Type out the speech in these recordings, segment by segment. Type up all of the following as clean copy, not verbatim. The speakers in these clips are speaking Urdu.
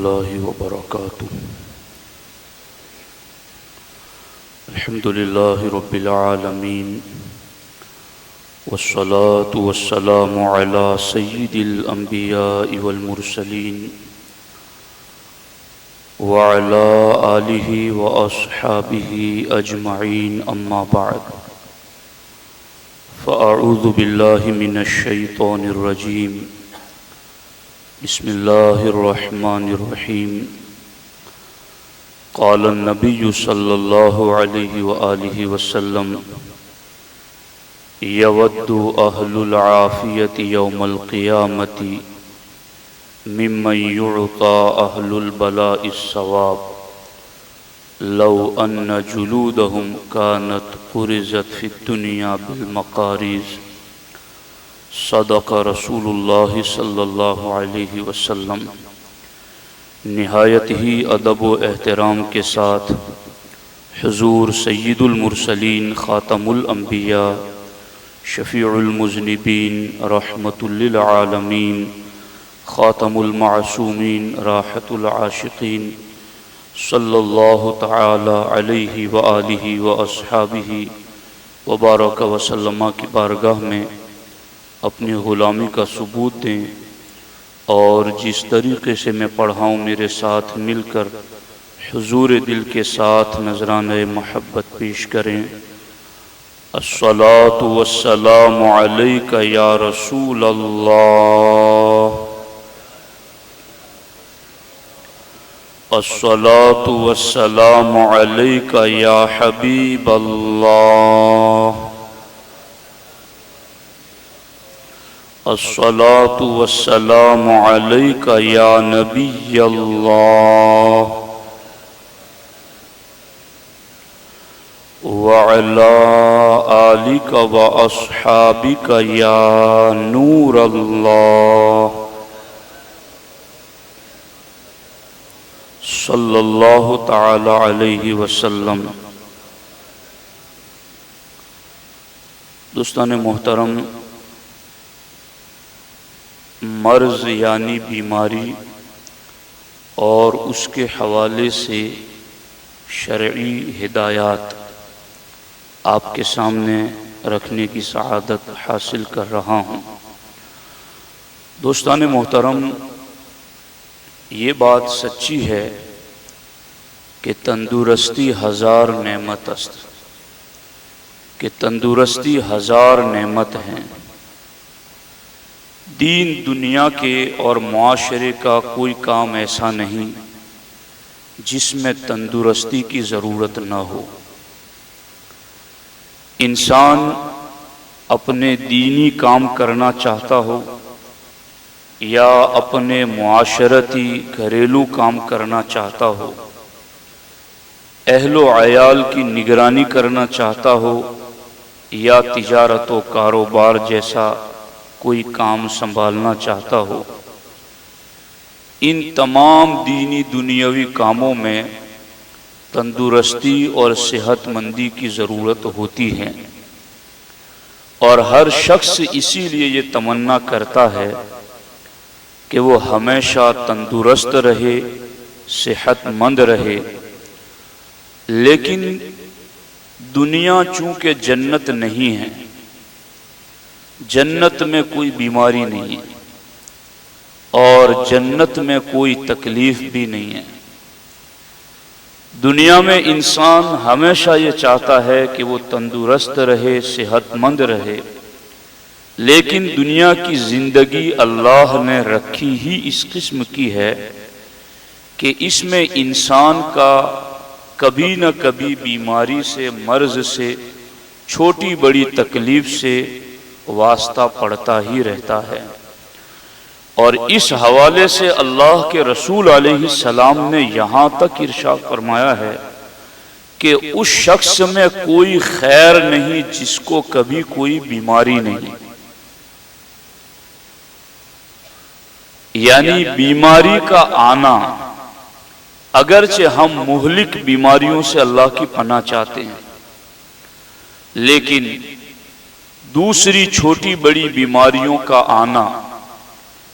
الله وبركاته. الحمد لله رب العالمين، والصلاة والسلام على سيد الأنبياء والمرسلين وعلى آله وأصحابه أجمعين، أما بعد، فأعوذ بالله من الشيطان الرجيم. بسم الله الرحمن الرحيم. قال النبي صلى الله عليه وآله وسلم: يود أهل العافية يوم القيامة ممن يعطى أهل البلاء الثواب لو أن جلودهم كانت قرزت في الدنيا بالمقاريز. صدق رسول اللہ صلی اللہ علیہ وسلم. نہایت ہی ادب و احترام کے ساتھ حضور سید المرسلین، خاتم الانبیاء، شفیع المذنبین، رحمت للعالمین، خاتم المعصومین، راحت العاشقین، صلی اللہ تعالی علیہ وآلہ واصحابہ وبارک وسلم کی بارگاہ میں اپنی غلامی کا ثبوت دیں، اور جس طریقے سے میں پڑھاؤں میرے ساتھ مل کر حضور دل کے ساتھ نذرانہ محبت پیش کریں. الصلاۃ والسلام علیک یا رسول اللہ، الصلاۃ والسلام علیک یا حبیب اللہ، الصلاۃ والسلام علیک یا نبی اللہ، وعلی آلک واصحابک یا نور اللہ، صلی اللہ تعالی علیہ وسلم. دوستان محترم، مرض یعنی بیماری اور اس کے حوالے سے شرعی ہدایات آپ کے سامنے رکھنے کی سعادت حاصل کر رہا ہوں. دوستان محترم، یہ بات سچی ہے کہ تندرستی ہزار نعمت است، کہ تندرستی ہزار نعمت ہیں. دین دنیا کے اور معاشرے کا کوئی کام ایسا نہیں جس میں تندرستی کی ضرورت نہ ہو. انسان اپنے دینی کام کرنا چاہتا ہو یا اپنے معاشرتی گھریلو کام کرنا چاہتا ہو، اہل و عیال کی نگرانی کرنا چاہتا ہو یا تجارت و کاروبار جیسا کوئی کام سنبھالنا چاہتا ہو، ان تمام دینی دنیاوی کاموں میں تندرستی اور صحت مندی کی ضرورت ہوتی ہے. اور ہر شخص اسی لیے یہ تمنا کرتا ہے کہ وہ ہمیشہ تندرست رہے، صحت مند رہے. لیکن دنیا چونکہ جنت نہیں ہے، جنت میں کوئی بیماری نہیں ہے اور جنت میں کوئی تکلیف بھی نہیں ہے. دنیا میں انسان ہمیشہ یہ چاہتا ہے کہ وہ تندرست رہے، صحت مند رہے، لیکن دنیا کی زندگی اللہ نے رکھی ہی اس قسم کی ہے کہ اس میں انسان کا کبھی نہ کبھی بیماری سے، مرض سے، چھوٹی بڑی تکلیف سے واسطہ پڑتا ہی رہتا ہے. اور اس حوالے سے اللہ کے رسول علیہ السلام نے یہاں تک ارشاد فرمایا ہے کہ اس شخص میں کوئی خیر نہیں جس کو کبھی کوئی بیماری نہیں. یعنی بیماری کا آنا، اگرچہ ہم مہلک بیماریوں سے اللہ کی پناہ چاہتے ہیں، لیکن دوسری چھوٹی بڑی بیماریوں کا آنا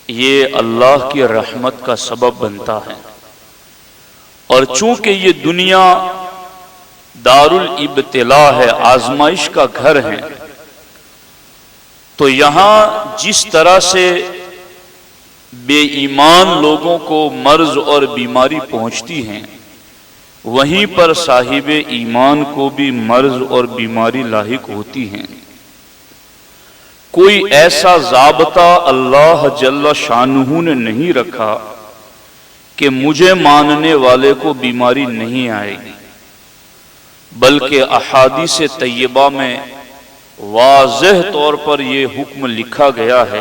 یہ اللہ کی رحمت کا سبب بنتا ہے. اور چونکہ یہ دنیا دارالابتلا ہے، آزمائش کا گھر ہے، تو یہاں جس طرح سے بے ایمان لوگوں کو مرض اور بیماری پہنچتی ہیں، وہیں پر صاحب ایمان کو بھی مرض اور بیماری لاحق ہوتی ہیں۔ کوئی ایسا ضابطہ اللہ جل شانہ نے نہیں رکھا کہ مجھے ماننے والے کو بیماری نہیں آئے گی، بلکہ احادیث طیبہ میں واضح طور پر یہ حکم لکھا گیا ہے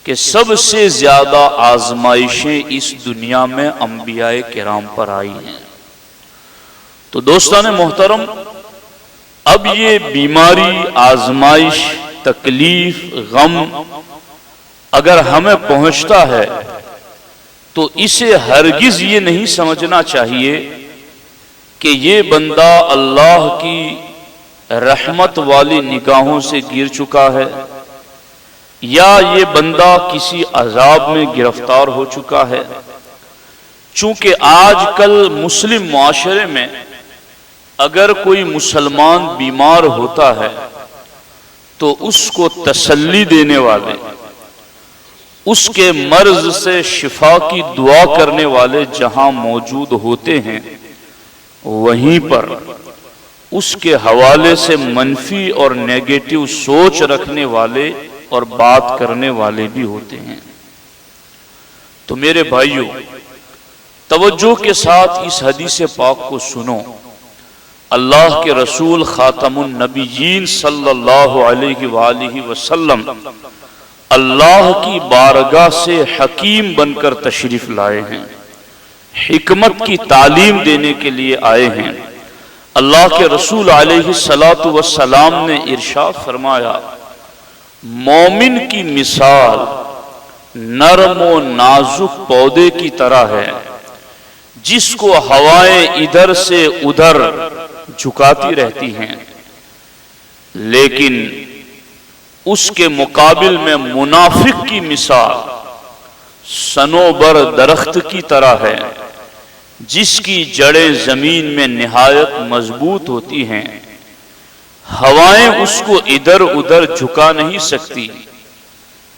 کہ سب سے زیادہ آزمائشیں اس دنیا میں انبیاء کرام پر آئی ہیں۔ تو دوستان محترم، اب یہ بیماری، آزمائش، تکلیف، غم اگر ہمیں پہنچتا ہے تو اسے ہرگز یہ نہیں سمجھنا چاہیے کہ یہ بندہ اللہ کی رحمت والی نگاہوں سے گر چکا ہے، یا یہ بندہ کسی عذاب میں گرفتار ہو چکا ہے۔ چونکہ آج کل مسلم معاشرے میں اگر کوئی مسلمان بیمار ہوتا ہے تو اس کو تسلی دینے والے، اس کے مرض سے شفا کی دعا کرنے والے جہاں موجود ہوتے ہیں، وہیں پر اس کے حوالے سے منفی اور نیگیٹو سوچ رکھنے والے اور بات کرنے والے بھی ہوتے ہیں۔ تو میرے بھائیوں، توجہ کے ساتھ اس حدیث پاک کو سنو۔ اللہ کے رسول خاتم النبیین صلی اللہ علیہ وآلہ وسلم اللہ کی بارگاہ سے حکیم بن کر تشریف لائے ہیں، حکمت کی تعلیم دینے کے لیے آئے ہیں۔ اللہ کے رسول علیہ الصلاۃ والسلام نے ارشاد فرمایا، مومن کی مثال نرم و نازک پودے کی طرح ہے جس کو ہوائیں ادھر سے ادھر جھکاتی رہتی ہیں، لیکن اس کے مقابل میں منافق کی مثال صنوبر درخت کی طرح ہے جس کی جڑیں زمین میں نہایت مضبوط ہوتی ہیں، ہوائیں اس کو ادھر ادھر جھکا نہیں سکتی،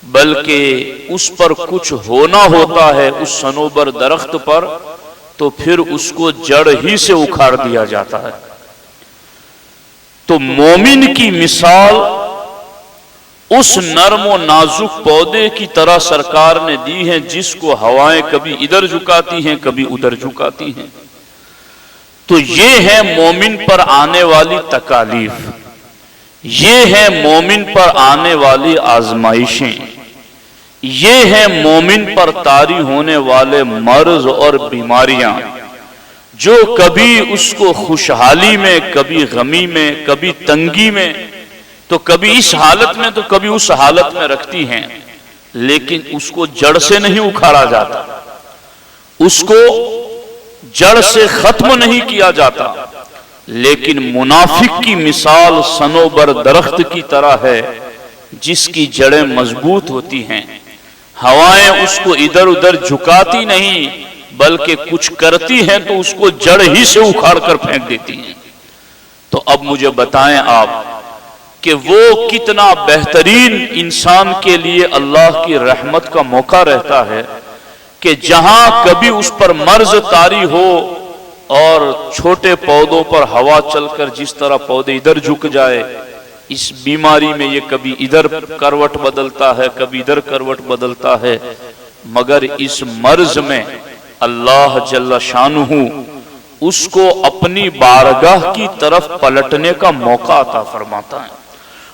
بلکہ اس پر کچھ ہونا ہوتا ہے اس صنوبر درخت پر تو پھر اس کو جڑ ہی سے اکھاڑ دیا جاتا ہے۔ تو مومن کی مثال اس نرم و نازک پودے کی طرح سرکار نے دی ہے جس کو ہوائیں کبھی ادھر جھکاتی ہیں، کبھی ادھر جھکاتی ہیں۔ تو یہ ہے مومن پر آنے والی تکالیف، یہ ہے مومن پر آنے والی آزمائشیں، یہ ہے مومن پر طاری ہونے والے مرض اور بیماریاں، جو کبھی اس کو خوشحالی میں، کبھی غمی میں، کبھی تنگی میں، تو کبھی اس حالت میں تو کبھی اس حالت میں رکھتی ہیں، لیکن اس کو جڑ سے نہیں اکھاڑا جاتا، اس کو جڑ سے ختم نہیں کیا جاتا۔ لیکن منافق کی مثال صنوبر درخت کی طرح ہے جس کی جڑیں مضبوط ہوتی ہیں، ہوائیں اس کو ادھر ادھر جھکاتی نہیں بلکہ کچھ کرتی ہیں تو اس کو جڑ ہی سے اکھاڑ کر پھینک دیتی ہیں۔ تو اب مجھے بتائیں آپ کہ وہ کتنا بہترین انسان کے لیے اللہ کی رحمت کا موقع رہتا ہے کہ جہاں کبھی اس پر مرض طاری ہو اور چھوٹے پودوں پر ہوا چل کر جس طرح پودے ادھر جھک جائے، اس بیماری میں یہ کبھی ادھر کروٹ بدلتا ہے، کبھی ادھر کروٹ بدلتا ہے، مگر اس مرض میں اللہ جل شانہ اس کو اپنی بارگاہ کی طرف پلٹنے کا موقع عطا فرماتا ہے۔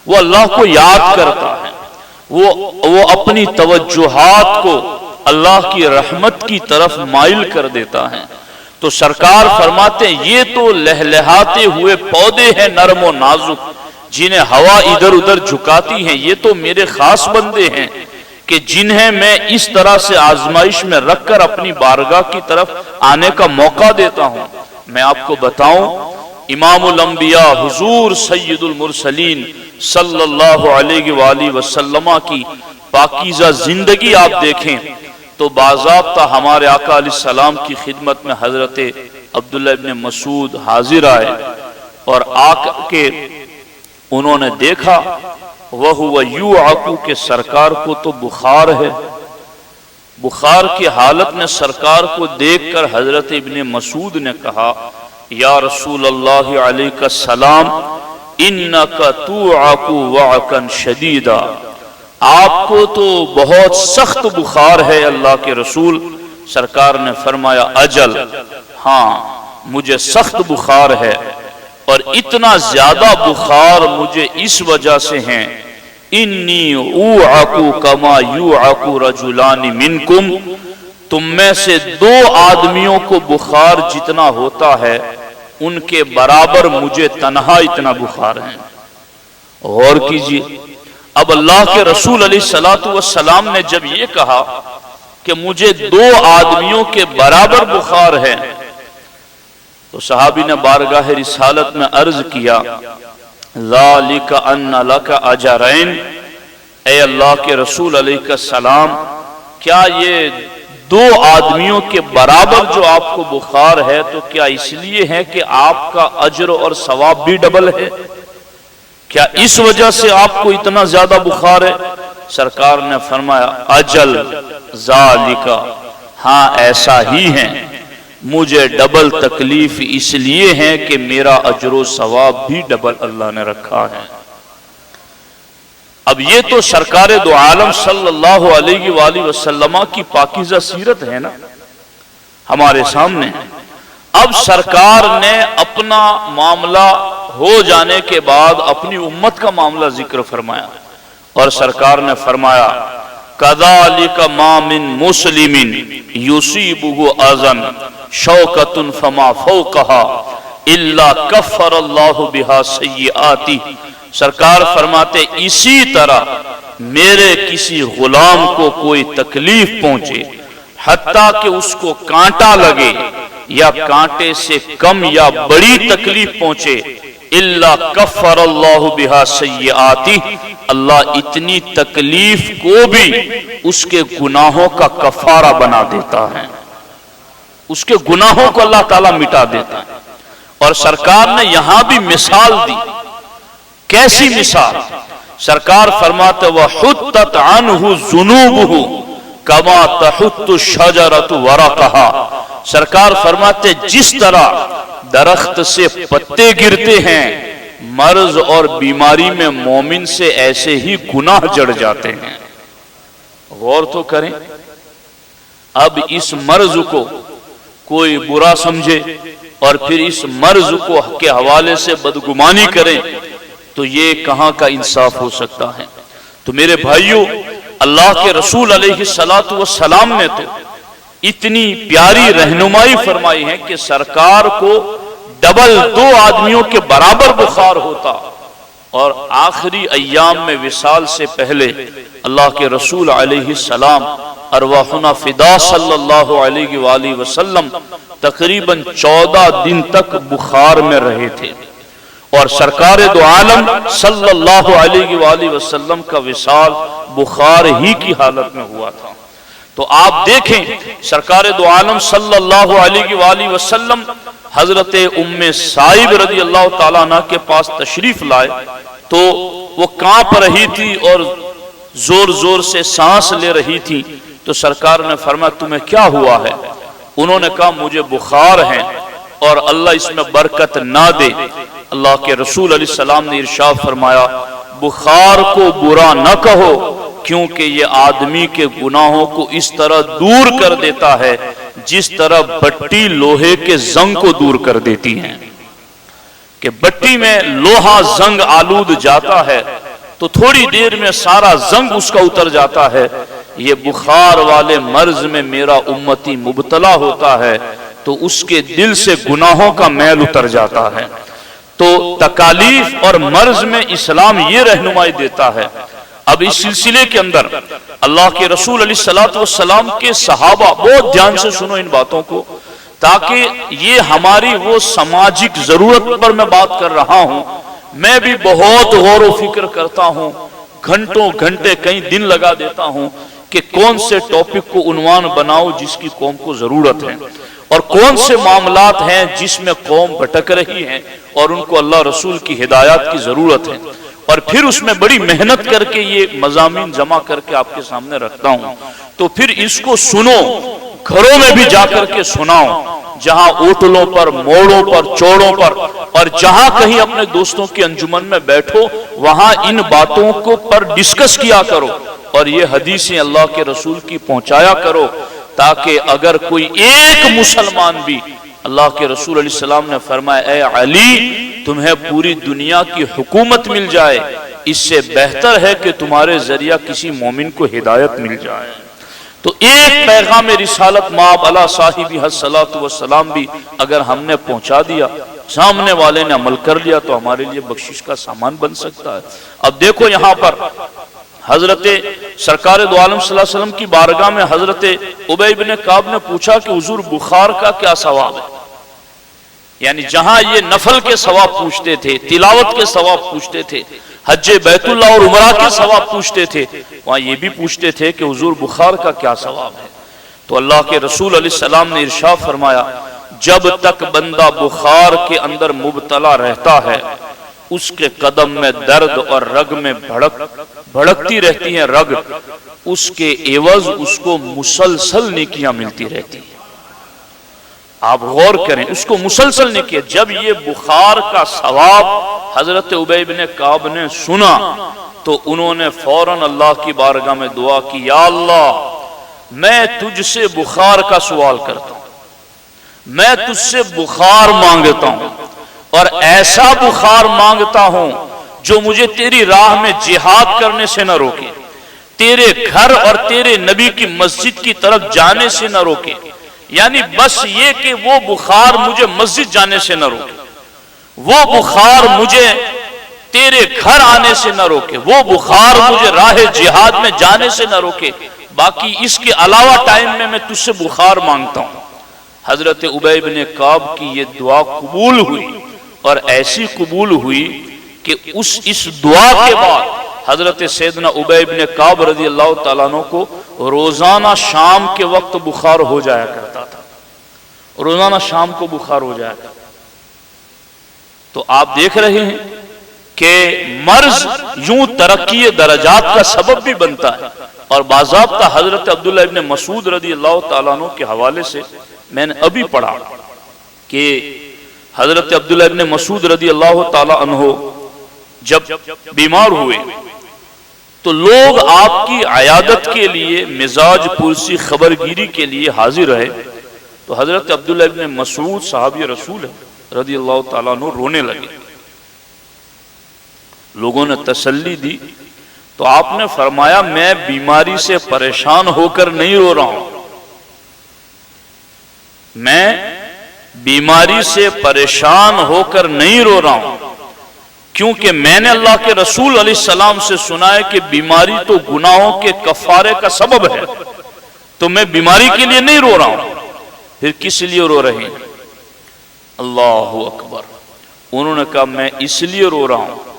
وہ اللہ کو یاد کرتا ہے، وہ اپنی توجہات کو اللہ کی رحمت کی طرف مائل کر دیتا ہے۔ تو سرکار فرماتے ہیں یہ تو لہلہاتے ہوئے پودے ہیں نرم و نازک جنہیں ہوا ادھر ادھر جھکاتی ہیں، یہ تو میرے خاص بندے ہیں کہ جنہیں میں اس طرح سے آزمائش میں رکھ کر اپنی بارگاہ کی طرف آنے کا موقع دیتا ہوں۔ میں آپ کو بتاؤں، امام الانبیاء حضور سید المرسلین صلی اللہ علیہ وآلہ وسلم کی پاکیزہ زندگی آپ دیکھیں تو باضابطہ ہمارے آقا علیہ السلام کی خدمت میں حضرت عبداللہ ابن مسعود حاضر آئے اور آ کے انہوں نے دیکھا وَهُوَ يُوعَقُ کہ سرکار کو تو بخار ہے۔ بخار کی حالت میں سرکار کو دیکھ کر حضرت ابن مسعود نے کہا یا رسول اللہ علیہ السلام اِنَّكَ تُوعَقُ وَعْقًا شَدِيدًا، آپ کو تو بہت سخت بخار ہے اللہ کے رسول۔ سرکار نے فرمایا اجل، ہاں مجھے سخت بخار ہے، اور اتنا زیادہ بخار مجھے اس وجہ سے ہیں انی اوعق کما یوعق رجلان منکم، تم میں سے دو آدمیوں کو بخار جتنا ہوتا ہے ان کے برابر مجھے تنہا اتنا بخار ہے۔ غور کیجئے، اب اللہ کے رسول علیہ السلام نے جب یہ کہا کہ مجھے دو آدمیوں کے برابر بخار ہے، تو صحابی نے بارگاہ رسالت میں عرض کیا ذالک ان لک اجرین، اے اللہ کے رسول علیہ السلام کیا یہ دو آدمیوں کے برابر جو آپ کو بخار ہے تو کیا اس لیے ہے کہ آپ کا اجر اور ثواب بھی ڈبل ہے؟ کیا اس وجہ سے آپ کو اتنا زیادہ بخار ہے؟ سرکار نے فرمایا اجل ذالک، ہاں ایسا ہی ہے، مجھے ڈبل تکلیف اس لیے ہے کہ میرا اجر و ثواب بھی ڈبل اللہ نے رکھا ہے۔ اب یہ تو سرکار دو عالم صلی اللہ علیہ وآلہ وسلم کی پاکیزہ سیرت ہے نا ہمارے سامنے۔ اب سرکار نے اپنا معاملہ ہو جانے کے بعد اپنی امت کا معاملہ ذکر فرمایا، اور سرکار نے فرمایا كَذَلِكَ مَا مِن مُسْلِمٍ يُصِيبُهُ أَذًى شَوْكَةٌ فَمَا فَوْقَهَا إِلَّا كَفَّرَ اللَّهُ بِهَا سَيِّئَاتِهِ۔ سرکار فرماتے اسی طرح میرے کسی غلام کو کوئی تکلیف پہنچے حتیٰ کہ اس کو کانٹا لگے یا کانٹے سے کم یا بڑی تکلیف پہنچے، الا کفر اللہ بہا سیئاتی، اللہ اتنی تکلیف کو بھی اس کے گناہوں کا کفارہ بنا دیتا ہے، اس کے گناہوں کو اللہ تعالیٰ مٹا دیتا ہے۔ اور سرکار نے یہاں بھی مثال دی، کیسی مثال؟ سرکار فرماتے وَحُتَّتْ عَنْهُ ذُنُوبُهُ كَمَا تَحُتُّ الشَّجَرَةُ وَرَقَهَا۔ سرکار فرماتے جس طرح درخت سے پتے گرتے ہیں مرض اور بیماری میں مومن سے ایسے ہی گناہ جڑ جاتے ہیں۔ غور تو کریں، اب اس مرض کو کوئی برا سمجھے اور پھر اس مرض کو کے حوالے سے بدگمانی کریں تو یہ کہاں کا انصاف ہو سکتا ہے؟ تو میرے بھائیوں، اللہ کے رسول علیہ السلام نے تو اتنی پیاری رہنمائی فرمائی ہے کہ سرکار کو ڈبل دو آدمیوں کے برابر بخار ہوتا، اور آخری ایام میں وصال سے پہلے اللہ کے رسول علیہ السلام ارواحنا فدا صلی اللہ علیہ وآلہ وسلم تقریباً 14 دن تک بخار میں رہے تھے، اور سرکار دو عالم صلی اللہ علیہ وآلہ وسلم کا وصال بخار ہی کی حالت میں ہوا تھا۔ تو آپ دیکھیں سرکار دو عالم صلی اللہ علیہ وآلہ وسلم حضرت ام سائب رضی اللہ تعالیٰ عنہ کے پاس تشریف لائے تو وہ کانپ رہی تھی اور زور زور سے سانس لے رہی تھی، تو سرکار نے فرمایا تمہیں کیا ہوا ہے؟ انہوں نے کہا مجھے بخار ہے اور اللہ اس میں برکت نہ دے۔ اللہ کے رسول علیہ السلام نے ارشاد فرمایا بخار کو برا نہ کہو، کیونکہ یہ آدمی کے گناہوں کو اس طرح دور کر دیتا ہے جس طرح بٹی لوہے کے زنگ کو دور کر دیتی ہے، کہ بٹی میں لوہا زنگ آلود جاتا ہے تو تھوڑی دیر میں سارا زنگ اس کا اتر جاتا ہے۔ یہ بخار والے مرض میں میرا امتی مبتلا ہوتا ہے تو اس کے دل سے گناہوں کا میل اتر جاتا ہے۔ تو تکالیف اور مرض میں اسلام یہ رہنمائی دیتا ہے۔ اب اس سلسلے کے اندر اللہ کے رسول علیہ السلام کے صحابہ، بہت دھیان سے سنو ان باتوں کو، تاکہ یہ ہماری وہ سماجک ضرورت پر میں بات کر رہا ہوں۔ میں بھی بہت غور و فکر کرتا ہوں، گھنٹوں گھنٹے کئی دن لگا دیتا ہوں کہ کون سے ٹاپک کو عنوان بناؤ جس کی قوم کو ضرورت ہے، اور کون سے معاملات ہیں جس میں قوم بھٹک رہی ہے اور ان کو اللہ رسول کی ہدایات کی ضرورت ہے، اور پھر اس میں بڑی محنت کر کے یہ مضامین جمع کر کے آپ کے سامنے رکھتا ہوں۔ تو پھر اس کو سنو، گھروں میں بھی جا کر کے سناؤ، جہاں ہوٹلوں پر، موڑوں پر، چوڑوں پر، اور جہاں کہیں اپنے دوستوں کی انجمن میں بیٹھو، وہاں ان باتوں کو پر ڈسکس کیا کرو، اور یہ حدیثیں اللہ کے رسول کی پہنچایا کرو، تاکہ اگر کوئی ایک مسلمان بھی، اللہ کے رسول علیہ السلام نے فرمایا اے علی تمہیں پوری دنیا کی حکومت مل جائے، اس سے بہتر ہے کہ تمہارے ذریعہ کسی مومن کو ہدایت مل جائے۔ تو ایک پیغام رسالت مآب علی صاحبہ الصلاۃ والسلام بھی اگر ہم نے پہنچا دیا، سامنے والے نے عمل کر لیا، تو ہمارے لیے بخشش کا سامان بن سکتا ہے۔ اب دیکھو یہاں پر حضرت سرکار دو عالم صلی اللہ علیہ وسلم کی بارگاہ میں حضرت ابی بن کعب نے پوچھا کہ حضور بخار کا کیا ثواب ہے؟ یعنی جہاں یہ نفل کے ثواب پوچھتے تھے، تلاوت کے ثواب پوچھتے تھے، حج بیت اللہ اور عمرہ کے ثواب پوچھتے تھے، وہاں یہ بھی پوچھتے تھے کہ حضور بخار کا کیا ثواب ہے؟ تو اللہ کے رسول علیہ السلام نے ارشاد فرمایا جب تک بندہ بخار کے اندر مبتلا رہتا ہے، اس کے قدم میں درد اور رگ میں بھڑکتی رہتی ہیں رگ، اس کے عوض اس کو مسلسل نیکیاں ملتی رہتی ہیں۔ آپ غور کریں، اس کو مسلسل نیکیاں۔ جب یہ بخار کا ثواب حضرت ابی بن کعب نے سنا تو انہوں نے فوراً اللہ کی بارگاہ میں دعا کی، یا اللہ میں تجھ سے بخار کا سوال کرتا ہوں، میں تجھ سے بخار مانگتا ہوں، اور ایسا بخار مانگتا ہوں جو مجھے تیری راہ میں جہاد کرنے سے نہ روکے، تیرے گھر اور تیرے نبی کی مسجد کی طرف جانے سے نہ روکے، یعنی بس یہ کہ وہ بخار مجھے مسجد جانے سے نہ روکے، وہ بخار مجھے تیرے گھر آنے سے نہ روکے، وہ بخار مجھے راہ جہاد میں جانے سے نہ روکے، باقی اس کے علاوہ ٹائم میں تجھ سے بخار مانگتا ہوں۔ حضرت ابی بن کعب کی یہ دعا قبول ہوئی، اور ایسی قبول ہوئی کہ اس دعا کے بعد حضرت سیدنا ابی بن کعب رضی اللہ تعالیٰ عنہ کو روزانہ شام کے وقت بخار ہو جایا کرتا تھا، روزانہ شام کو بخار ہو جایا کرتا۔ تو آپ دیکھ رہے ہیں کہ مرض یوں ترقی درجات کا سبب بھی بنتا ہے، اور باضابطہ حضرت عبداللہ ابن مسعود رضی اللہ تعالیٰ عنہ کے حوالے سے میں نے ابھی پڑھا کہ حضرت عبداللہ ابن مسعود رضی اللہ تعالیٰ عنہ جب بیمار ہوئے تو لوگ آپ کی عیادت کے لیے مزاج پرسی خبرگیری کے لیے حاضر رہے، تو حضرت عبداللہ ابن مسعود صحابی رسول ہے رضی اللہ تعالیٰ عنہ رونے لگے۔ لوگوں نے تسلی دی تو آپ نے فرمایا میں بیماری سے پریشان ہو کر نہیں رو رہا ہوں، میں بیماری سے پریشان ہو کر نہیں رو رہا ہوں، کیونکہ میں نے اللہ کے رسول علیہ السلام سے سنا ہے کہ بیماری تو گناہوں کے کفارے کا سبب ہے، تو میں بیماری کے لیے نہیں رو رہا ہوں، پھر کس لیے رو رہے ہیں؟ اللہ اکبر۔ انہوں نے کہا میں اس لیے رو رہا ہوں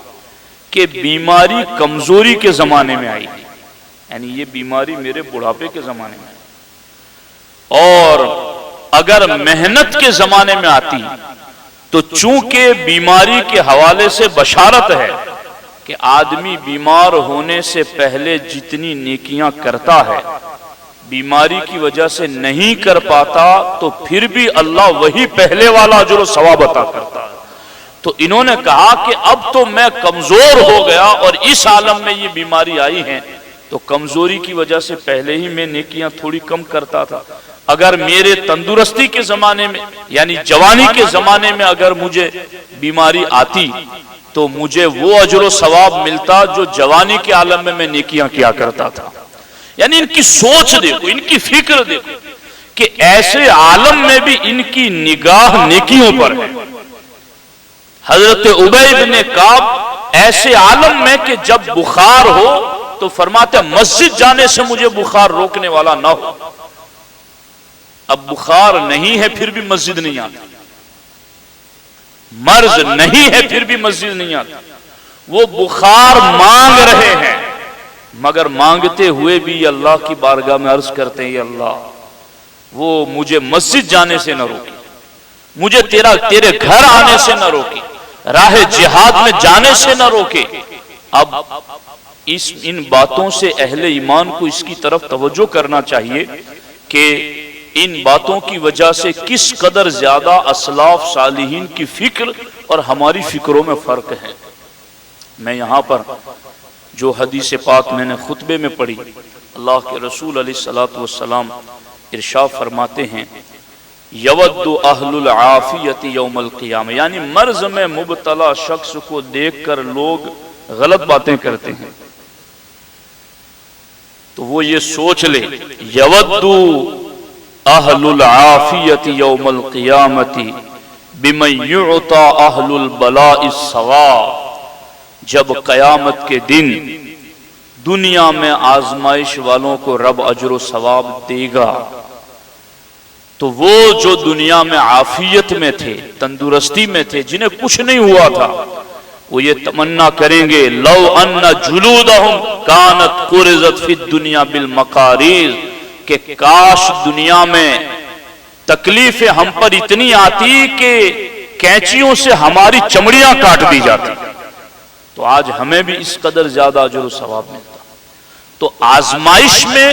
کہ بیماری کمزوری کے زمانے میں آئی، یعنی یہ بیماری میرے بڑھاپے کے زمانے میں آئی، اور اگر محنت کے زمانے میں آتی تو چونکہ بیماری کے حوالے سے بشارت ہے کہ آدمی بیمار ہونے سے پہلے جتنی نیکیاں کرتا ہے بیماری کی وجہ سے نہیں کر پاتا تو پھر بھی اللہ وہی پہلے والا اجر و ثواب عطا کرتا ہے۔ تو انہوں نے کہا کہ اب تو میں کمزور ہو گیا اور اس عالم میں یہ بیماری آئی ہے، تو کمزوری کی وجہ سے پہلے ہی میں نیکیاں تھوڑی کم کرتا تھا، اگر میرے تندرستی کے زمانے میں یعنی جوانی کے زمانے میں اگر مجھے بیماری آتی تو مجھے وہ اجر و ثواب ملتا جو جوانی کے عالم میں نیکیاں کیا کرتا تھا۔ یعنی ان کی سوچ دیکھو، ان کی فکر دیکھو کہ ایسے عالم میں بھی ان کی نگاہ نیکیوں پر ہے۔ حضرت ابی بن کعب ایسے عالم میں کہ جب بخار ہو تو فرماتے مسجد جانے سے مجھے بخار روکنے والا نہ ہو۔ اب بخار نہیں ہے پھر بھی مسجد نہیں آتا، مرض نہیں ہے پھر بھی مسجد نہیں آتا، وہ بخار مانگ رہے ہیں، مگر مانگتے ہوئے بھی اللہ کی بارگاہ میں عرض کرتے ہیں، یا اللہ وہ مجھے مسجد جانے سے نہ روکے، مجھے تیرے گھر آنے سے نہ روکے، راہ جہاد میں جانے سے نہ روکے۔ اب ان باتوں سے اہل ایمان کو اس کی طرف توجہ کرنا چاہیے کہ ان باتوں کی وجہ سے کس قدر زیادہ اسلاف صالحین کی فکر اور ہماری فکروں میں فرق ہے۔ میں یہاں پر جو حدیث پاک میں نے خطبے میں پڑھی، اللہ کے رسول علیہ الصلوۃ والسلام ارشاد فرماتے ہیں، یود اہل العافیت یوم القیامہ، یعنی مرض میں مبتلا شخص کو دیکھ کر لوگ غلط باتیں کرتے ہیں تو وہ یہ سوچ لے، یود اہل العافیت یوم القیامت بمن یعطى اہل البلاء الثواب، جب قیامت کے دن دنیا میں آزمائش والوں کو رب اجر و ثواب دے گا تو وہ جو دنیا میں عافیت میں تھے، تندرستی میں تھے، جنہیں کچھ نہیں ہوا تھا، وہ یہ تمنا کریں گے، لو ان جلودہم کانت قرزت فی الدنیا بالمقاریض، کہ کاش دنیا میں تکلیفیں ہم پر اتنی آتی کہ کینچیوں سے ہماری چمڑیاں کاٹ دی جاتی، تو آج ہمیں بھی اس قدر زیادہ اجر و ثواب ملتا۔ تو آزمائش میں،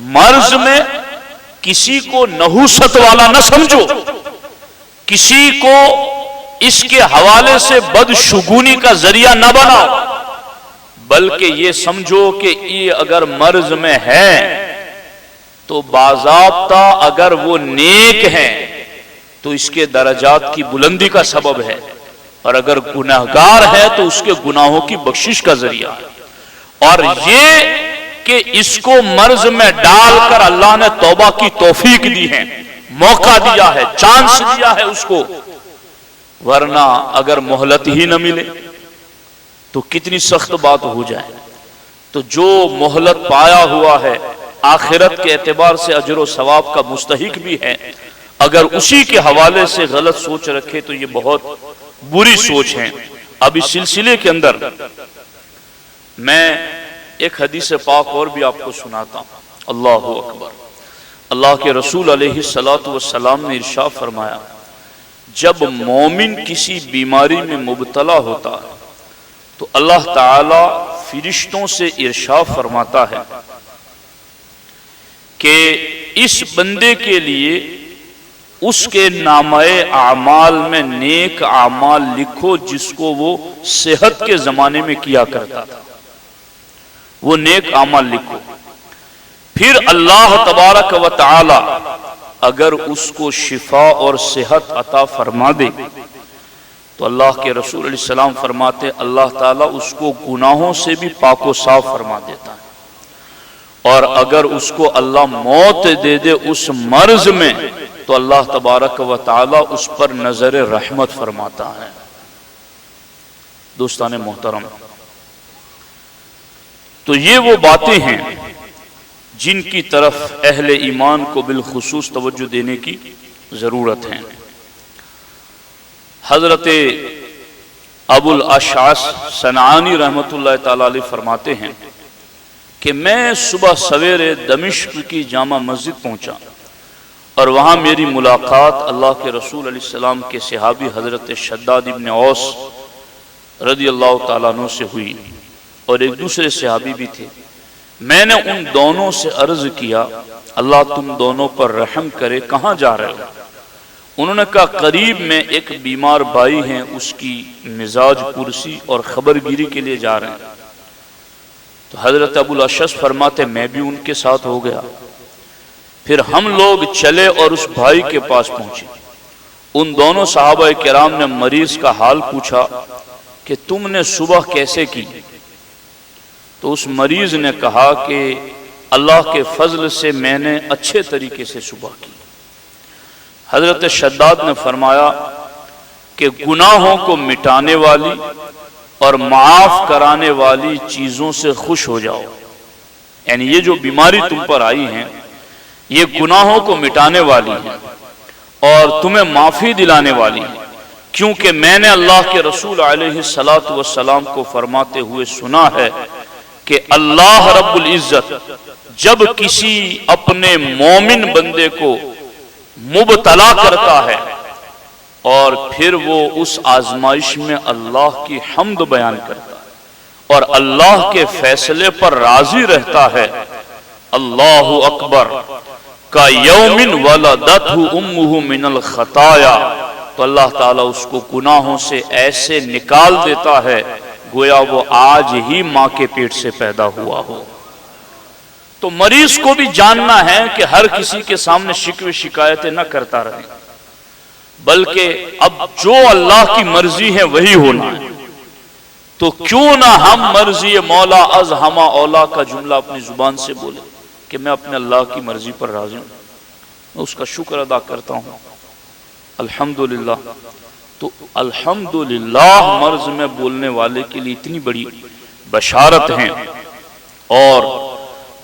مرض میں کسی کو نحوست والا نہ سمجھو، کسی کو اس کے حوالے سے بدشگونی کا ذریعہ نہ بناؤ، بلکہ یہ سمجھو کہ یہ اگر مرض میں ہے تو باضابطہ اگر وہ نیک ہے تو اس کے درجات کی بلندی کا سبب ہے، اور اگر گناہگار ہے تو اس کے گناہوں کی بخشش کا ذریعہ ہے۔ اور یہ کہ اس کو مرض میں ڈال کر اللہ نے توبہ کی توفیق دی ہے، موقع دیا ہے، چانس دیا ہے اس کو، ورنہ اگر مہلت ہی نہ ملے تو کتنی سخت بات ہو جائے۔ تو جو مہلت پایا ہوا ہے آخرت کے اعتبار سے اجر و ثواب کا مستحق بھی ہے، اگر اسی کے حوالے سے غلط سوچ رکھے تو یہ بہت بری سوچ ہے۔ اب اس سلسلے کے اندر میں ایک حدیث پاک اور بھی آپ کو سناتا ہوں۔ اللہ اکبر۔ اللہ کے رسول علیہ الصلوۃ والسلام نے ارشاد فرمایا، جب مومن کسی بیماری میں مبتلا ہوتا ہے تو اللہ تعالی فرشتوں سے ارشاد فرماتا ہے کہ اس بندے کے لیے اس کے نامہ اعمال میں نیک اعمال لکھو جس کو وہ صحت کے زمانے میں کیا کرتا تھا، وہ نیک اعمال لکھو۔ پھر اللہ تبارک و تعالی اگر اس کو شفا اور صحت عطا فرما دے تو اللہ کے رسول علیہ السلام فرماتے اللہ تعالیٰ اس کو گناہوں سے بھی پاک و صاف فرما دیتا ہے، اور اگر اس کو اللہ موت دے دے اس مرض میں تو اللہ تبارک و تعالیٰ اس پر نظر رحمت فرماتا ہے۔ دوستان محترم، تو یہ وہ باتیں ہیں جن کی طرف اہل ایمان کو بالخصوص توجہ دینے کی ضرورت ہے۔ حضرت ابو الاشعث صنعانی رحمۃ اللہ تعالی علیہ فرماتے ہیں کہ میں صبح سویرے دمشق کی جامع مسجد پہنچا اور وہاں میری ملاقات اللہ کے رسول علیہ السلام کے صحابی حضرت شداد ابن اوس رضی اللہ تعالیٰ عنہ سے ہوئی، اور ایک دوسرے صحابی بھی تھے۔ میں نے ان دونوں سے عرض کیا اللہ تم دونوں پر رحم کرے، کہاں جا رہے ہو؟ انہوں نے کہا قریب میں ایک بیمار بھائی ہیں، اس کی مزاج پرسی اور خبرگیری کے لیے جا رہے ہیں۔ تو حضرت ابو الاشعث فرماتے میں بھی ان کے ساتھ ہو گیا۔ پھر ہم لوگ چلے اور اس بھائی کے پاس پہنچے۔ ان دونوں صحابہ کرام نے مریض کا حال پوچھا کہ تم نے صبح کیسے کی؟ تو اس مریض نے کہا کہ اللہ کے فضل سے میں نے اچھے طریقے سے صبح کی۔ حضرت شداد نے فرمایا کہ گناہوں کو مٹانے والی اور معاف کرانے والی چیزوں سے خوش ہو جاؤ، یعنی یہ جو بیماری تم پر آئی ہے یہ گناہوں کو مٹانے والی ہے اور تمہیں معافی دلانے والی ہے، کیونکہ میں نے اللہ کے رسول علیہ الصلوۃ والسلام کو فرماتے ہوئے سنا ہے کہ اللہ رب العزت جب کسی اپنے مومن بندے کو مبتلا کرتا ہے اور پھر وہ اس آزمائش میں اللہ کی حمد بیان کرتا ہے اور اللہ کے فیصلے پر راضی رہتا ہے، اللہ اکبر کا یومن ولدتہ امہ من الخطایا، تو اللہ تعالیٰ اس کو گناہوں سے ایسے نکال دیتا ہے گویا وہ آج ہی ماں کے پیٹ سے پیدا ہوا ہو۔ تو مریض کو بھی جاننا ہے کہ ہر کسی کے سامنے شکوے شکایتیں نہ کرتا رہے، بلکہ اب جو اللہ کی مرضی ہے وہی ہونا ہے۔ تو کیوں نہ ہم مرضی مولا از ہما اولا کا جملہ اپنی زبان سے بولے کہ میں اپنے اللہ کی مرضی پر راضی ہوں، میں اس کا شکر ادا کرتا ہوں، الحمدللہ۔ تو الحمدللہ مرض میں بولنے والے کے لیے اتنی بڑی بشارت ہیں، اور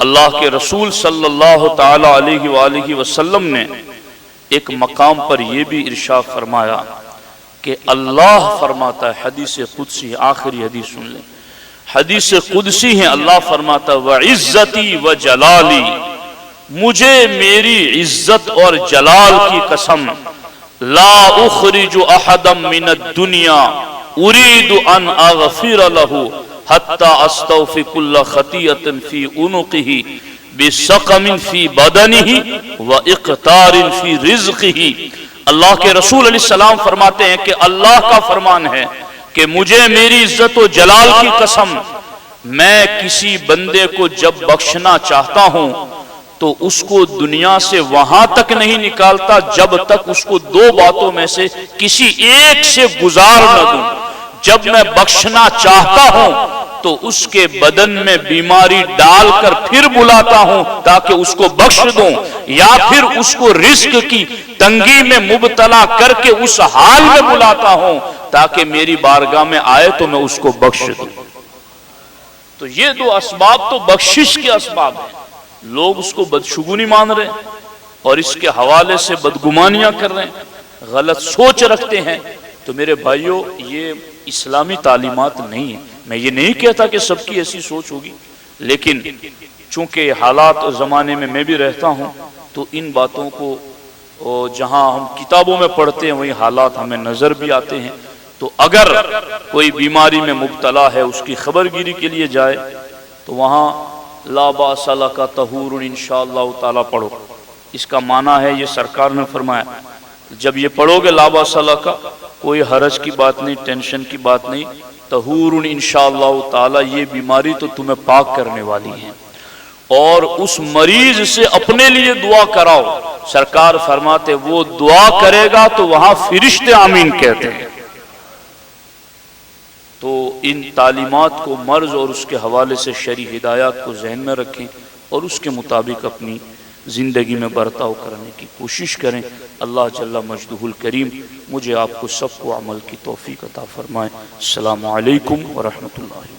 اللہ کے رسول صلی اللہ تعالی علیہ وآلہ وسلم نے ایک مقام پر یہ بھی ارشاد فرمایا کہ اللہ فرماتا ہے، حدیث قدسی، آخری حدیث سن لیں، حدیث قدسی ہے، اللہ فرماتا ہے وَعِزَّتِي وَجَلَالِي، مجھے میری عزت اور جلال کی قسم، لا اخرج احدا من الدنیا اريد ان اغفر له حتى استوفي كل خطيئة في عنقه بسقم في بدنه واقتار في رزقه۔ اللہ کے رسول علیہ السلام فرماتے ہیں کہ اللہ کا فرمان ہے کہ مجھے میری عزت و جلال کی قسم، میں کسی بندے کو جب بخشنا چاہتا ہوں تو اس کو دنیا سے وہاں تک نہیں نکالتا جب تک اس کو دو باتوں میں سے کسی ایک سے گزار نہ دوں۔ جب میں بخشنا چاہتا ہوں تو اس کے بدن میں بیماری ڈال کر پھر بلاتا ہوں تاکہ اس کو بخش دوں، یا پھر اس کو رزق کی تنگی میں مبتلا کر کے اس حال میں بلاتا ہوں تاکہ میری بارگاہ میں آئے تو میں اس کو بخش دوں۔ تو یہ دو اسباب تو بخشش کے اسباب ہیں۔ لوگ اس کو بدشگونی مان رہے ہیں اور اس کے حوالے سے بدگمانیاں کر رہے ہیں، غلط سوچ رکھتے ہیں۔ تو میرے بھائیوں، یہ اسلامی تعلیمات نہیں ہیں۔ میں یہ نہیں کہتا کہ سب کی ایسی سوچ ہوگی، لیکن چونکہ حالات اور زمانے میں بھی رہتا ہوں تو ان باتوں کو جہاں ہم کتابوں میں پڑھتے ہیں وہی حالات ہمیں نظر بھی آتے ہیں۔ تو اگر کوئی بیماری میں مبتلا ہے اس کی خبر گیری کے لیے جائے تو وہاں لا باس لک طہور انشاءاللہ تعالی پڑھو۔ اس کا معنی ہے، یہ سرکار نے فرمایا، جب یہ پڑھو گے لا باس لک، کوئی حرج کی بات نہیں، ٹینشن کی بات نہیں، طہور انشاءاللہ تعالی، یہ بیماری تو تمہیں پاک کرنے والی ہے۔ اور اس مریض سے اپنے لیے دعا کراؤ۔ سرکار فرماتے وہ دعا کرے گا تو وہاں فرشتے آمین کہتے ہیں۔ تو ان تعلیمات کو مرض اور اس کے حوالے سے شرعی ہدایات کو ذہن میں رکھیں اور اس کے مطابق اپنی زندگی میں برتاؤ کرنے کی کوشش کریں۔ اللہ جل مجدہ الکریم مجھے آپ کو سب کو عمل کی توفیق عطا فرمائے۔ السلام علیکم ورحمۃ اللہ۔